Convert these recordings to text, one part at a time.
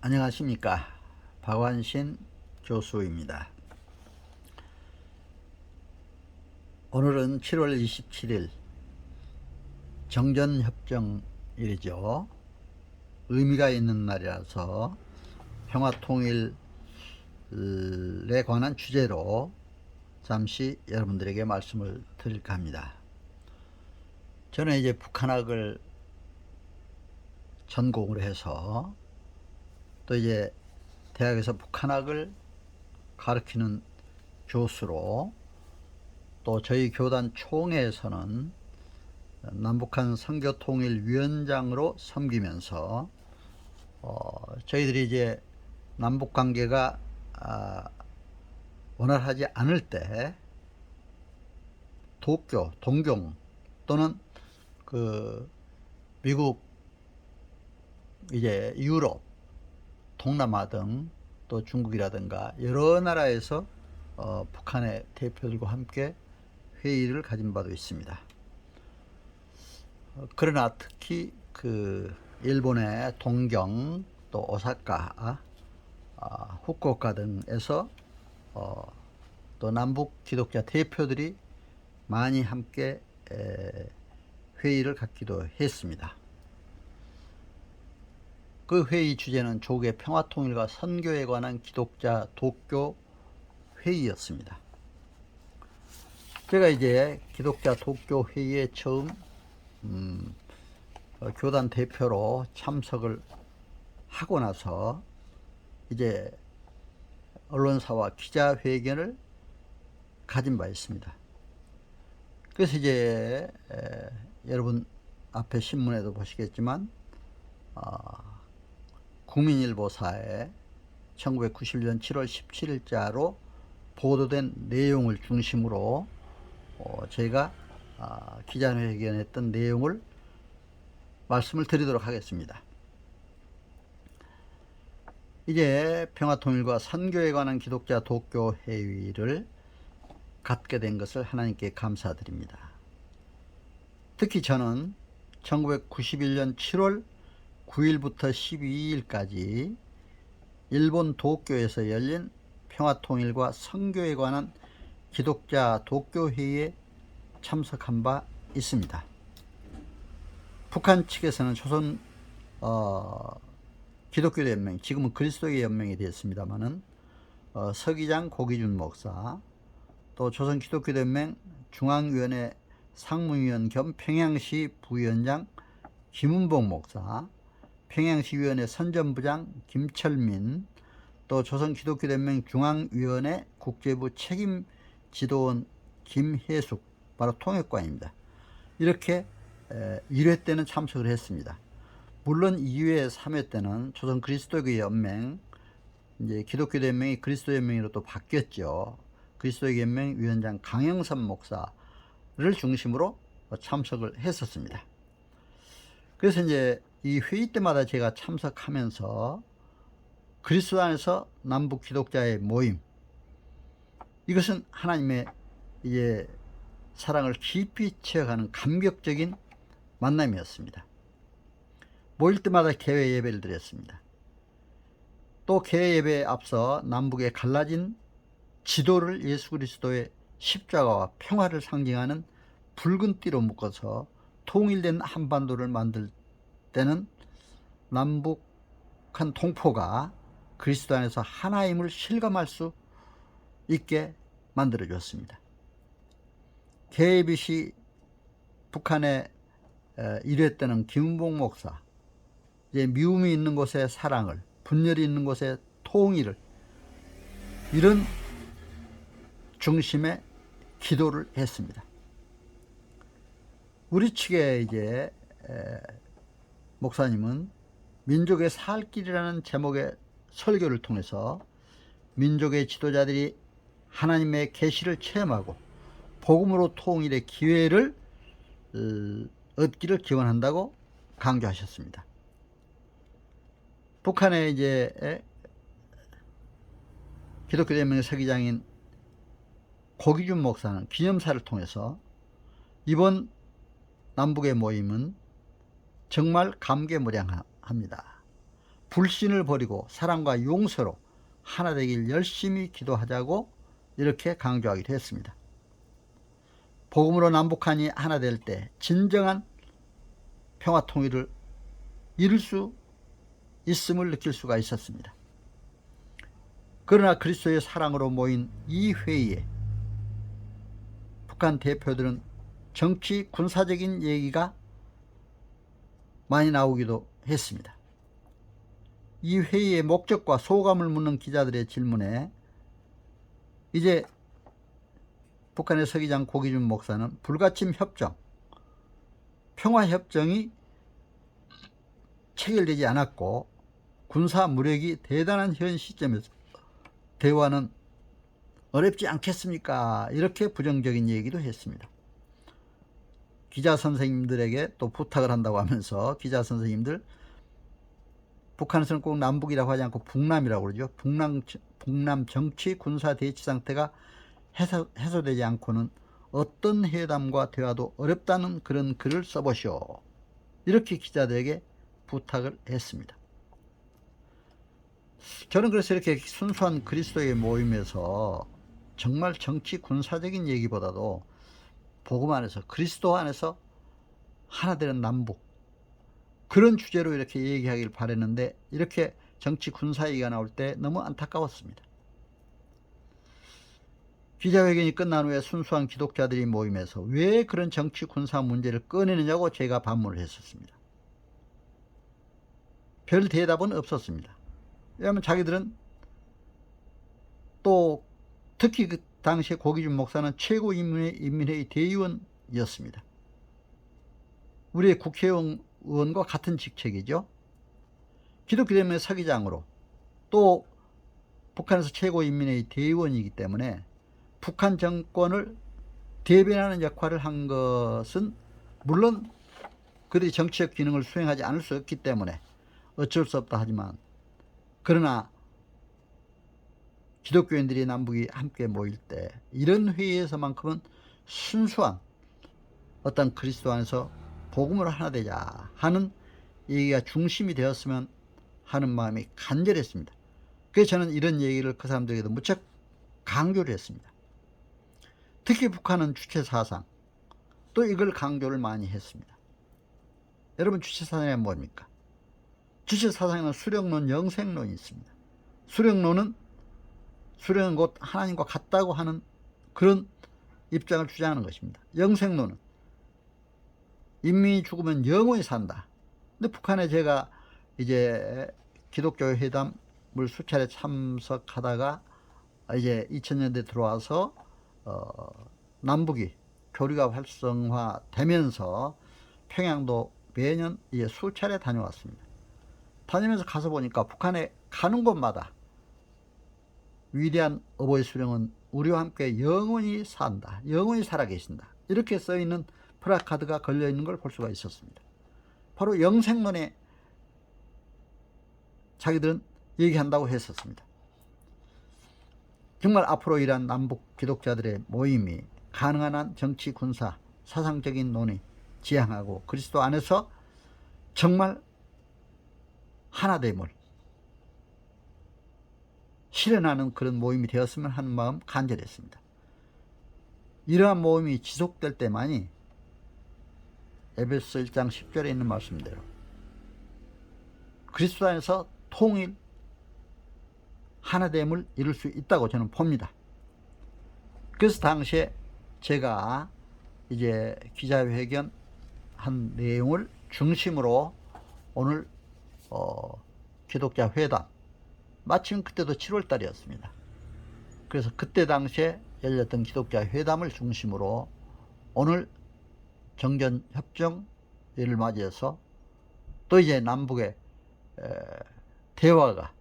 안녕하십니까. 박완신 교수입니다. 오늘은 7월 27일 정전협정일이죠. 의미가 있는 날이라서 평화통일에 관한 주제로 잠시 여러분들에게 말씀을 드릴까 합니다. 저는 이제 북한학을 전공을 해서 또 이제 대학에서 북한학을 가르치는 교수로, 또 저희 교단 총회에서는 남북한 선교통일위원장으로 섬기면서 저희들이 이제 남북관계가 원활하지 않을 때 도쿄, 동경 또는 미국, 이제 유럽, 동남아 등 또 중국이라든가 여러 나라에서 북한의 대표들과 함께 회의를 가진 바도 있습니다. 그러나 특히 일본의 동경, 또 오사카, 후쿠오카 등에서 또 남북 기독자 대표들이 많이 함께 회의를 갖기도 했습니다. 그 회의 주제는 조국의 평화통일과 선교에 관한 기독자 도교 회의였습니다. 제가 이제 기독자 도교 회의에 처음 교단 대표로 참석을 하고 나서 이제 언론사와 기자회견을 가진 바 있습니다. 그래서 이제 여러분 앞에 신문에도 보시겠지만 국민일보사에 1991년 7월 17일자로 보도된 내용을 중심으로 제가 기자회견했던 내용을 말씀을 드리도록 하겠습니다. 이제 평화통일과 선교에 관한 기독자 도교 회의를 갖게 된 것을 하나님께 감사드립니다. 특히 저는 1991년 7월 9일부터 12일까지 일본 도쿄에서 열린 평화통일과 선교에 관한 기독자 도교회의에 참석한 바 있습니다. 북한 측에서는 조선 기독교 연맹, 지금은 그리스도의 연맹이 되었습니다마는 서기장 고기준 목사, 또 조선 기독교 연맹 중앙위원회 상무위원 겸 평양시 부위원장 김은복 목사, 평양시위원회 선전부장 김철민, 또 조선기독교연맹 중앙위원회 국제부 책임지도원 김혜숙, 바로 통역관입니다. 이렇게 1회 때는 참석을 했습니다. 물론 2회, 3회 때는 조선 그리스도교 연맹, 이제 기독교 연맹이 그리스도 연맹으로 또 바뀌었죠. 그리스도 연맹 위원장 강영선 목사를 중심으로 참석을 했었습니다. 그래서 이제 이 회의 때마다 제가 참석하면서 그리스도 안에서 남북 기독자의 모임, 이것은 하나님의 이제 사랑을 깊이 채워가는 감격적인 만남이었습니다. 모일 때마다 개회 예배를 드렸습니다. 또 개회 예배에 앞서 남북의 갈라진 지도를 예수 그리스도의 십자가와 평화를 상징하는 붉은 띠로 묶어서 통일된 한반도를 만들 때는 남북한 동포가 그리스도 안에서 하나임을 실감할 수 있게 만들어 주었습니다. KBC 북한의 1회 때는 김은복 목사, 이제 미움이 있는 곳에 사랑을, 분열이 있는 곳에 통일을, 이런 중심의 기도를 했습니다. 우리 측의 이제 목사님은 민족의 살 길이라는 제목의 설교를 통해서 민족의 지도자들이 하나님의 계시를 체험하고 복음으로 통일의 기회를 얻기를 기원한다고 강조하셨습니다. 북한의 이제 기독교 연맹의 서기장인 고기준 목사는 기념사를 통해서 이번 남북의 모임은 정말 감개무량합니다. 불신을 버리고 사랑과 용서로 하나 되길 열심히 기도하자고 이렇게 강조하기도 했습니다. 복음으로 남북한이 하나 될 때 진정한 평화 통일을 이룰 수 있음을 느낄 수가 있었습니다. 그러나 그리스도의 사랑으로 모인 이 회의에 북한 대표들은 정치 군사적인 얘기가 많이 나오기도 했습니다. 이 회의의 목적과 소감을 묻는 기자들의 질문에 이제 북한의 서기장 고기준 목사는 불가침 협정, 평화협정이 체결되지 않았고 군사 무력이 대단한 현 시점에서 대화는 어렵지 않겠습니까? 이렇게 부정적인 얘기도 했습니다. 기자 선생님들에게 또 부탁을 한다고 하면서 기자 선생님들, 북한에서는 꼭 남북이라고 하지 않고 북남이라고 그러죠. 북남 정치 군사 대치 상태가 해소되지 않고는 어떤 회담과 대화도 어렵다는 그런 글을 써보시오. 이렇게 기자들에게 부탁을 했습니다. 저는 그래서 이렇게 순수한 그리스도의 모임에서 정말 정치 군사적인 얘기보다도 복음 안에서 그리스도 안에서 하나 되는 남북, 그런 주제로 이렇게 얘기하길 바랬는데 이렇게 정치 군사 얘기가 나올 때 너무 안타까웠습니다. 기자회견이 끝난 후에 순수한 기독자들이 모임에서 왜 그런 정치 군사 문제를 꺼내느냐고 제가 반문을 했었습니다. 별 대답은 없었습니다. 왜냐하면 자기들은 또 특히 그 당시에 고기준 목사는 최고인민회의 대의원이었습니다. 우리의 국회의원과 같은 직책이죠. 기독교대명의 서기장으로 또 북한에서 최고인민회의 대의원이기 때문에 북한 정권을 대변하는 역할을 한 것은 물론 그들이 정치적 기능을 수행하지 않을 수 없기 때문에 어쩔 수 없다 하지만, 그러나 기독교인들이 남북이 함께 모일 때 이런 회의에서만큼은 순수한 어떤 그리스도 안에서 복음으로 하나 되자 하는 얘기가 중심이 되었으면 하는 마음이 간절했습니다. 그래서 저는 이런 얘기를 그 사람들에게도 무척 강조를 했습니다. 특히 북한은 주체사상, 또 이걸 강조를 많이 했습니다. 여러분, 주체사상이 뭡니까? 주체사상에는 수령론, 영생론이 있습니다. 수령론은 수령은 곧 하나님과 같다고 하는 그런 입장을 주장하는 것입니다. 영생론은 인민이 죽으면 영원히 산다. 근데 북한에 제가 이제 기독교 회담을 수차례 참석하다가 이제 2000년대 들어와서 남북이 교류가 활성화되면서 평양도 매년 이제 수차례 다녀왔습니다. 다니면서 가서 보니까 북한에 가는 곳마다 위대한 어버이 수령은 우리와 함께 영원히 산다, 영원히 살아계신다, 이렇게 써있는 플래카드가 걸려있는 걸 볼 수가 있었습니다. 바로 영생론에 자기들은 얘기한다고 했었습니다. 정말 앞으로 이러한 남북 기독자들의 모임이 가능한 한 정치, 군사, 사상적인 논의 지향하고 그리스도 안에서 정말 하나됨을 실현하는 그런 모임이 되었으면 하는 마음 간절했습니다. 이러한 모임이 지속될 때만이 에베소 1장 10절에 있는 말씀대로 그리스도 안에서 통일, 하나됨을 이룰 수 있다고 저는 봅니다. 그래서 당시에 제가 이제 기자회견 한 내용을 중심으로 오늘 기독자 회담, 마침 그때도 7월 달이었습니다. 그래서 그때 당시에 열렸던 기독자 회담을 중심으로 오늘 정전협정을 맞이해서 또 이제 남북의 대화가,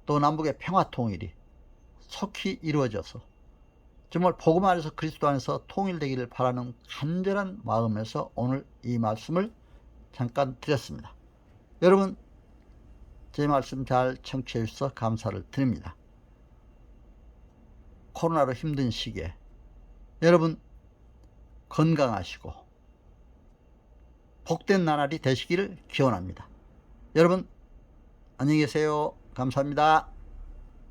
또 남북의 평화통일이 속히 이루어져서 정말 복음 안에서 그리스도 안에서 통일되기를 바라는 간절한 마음에서 오늘 이 말씀을 잠깐 드렸습니다. 여러분, 제 말씀 잘 청취해 주셔서 감사를 드립니다. 코로나로 힘든 시기에 여러분 건강하시고 복된 나날이 되시기를 기원합니다. 여러분, 안녕히 계세요. 감사합니다.